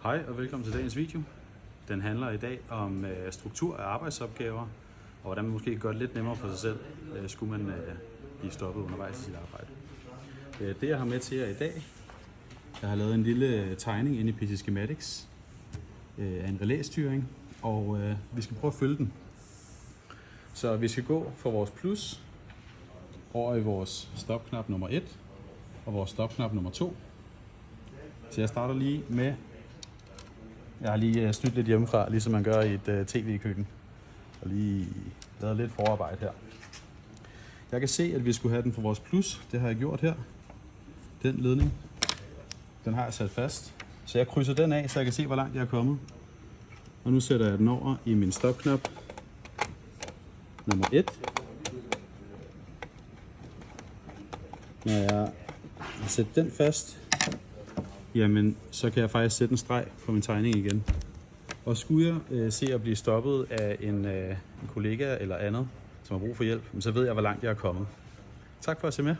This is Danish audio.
Hej og velkommen til dagens video. Den handler i dag om struktur af arbejdsopgaver, og hvordan man måske kan gøre det lidt nemmere for sig selv, skulle man blive stoppet undervejs i sit arbejde. Det jeg har med til jer i dag, jeg har lavet en lille tegning inde i PC Schematics af en relæstyring, og vi skal prøve at følge den. Så vi skal gå fra vores plus over i vores stopknap nummer 1 og vores stopknap nummer 2. Så jeg starter lige med, jeg har lige snydt lidt hjemmefra, ligesom man gør i et tv-køkken, og lige lavet lidt forarbejde her. Jeg kan se, at vi skulle have den fra vores plus, det har jeg gjort her. Den ledning, den har jeg sat fast, så jeg krydser den af, så jeg kan se, hvor langt jeg er kommet. Og nu sætter jeg den over i min stopknap nummer 1. Når jeg har sat den fast, jamen så kan jeg faktisk sætte en streg på min tegning igen. Og skulle jeg se at blive stoppet af en kollega eller andet, som har brug for hjælp, så ved jeg, hvor langt jeg er kommet. Tak for at se med.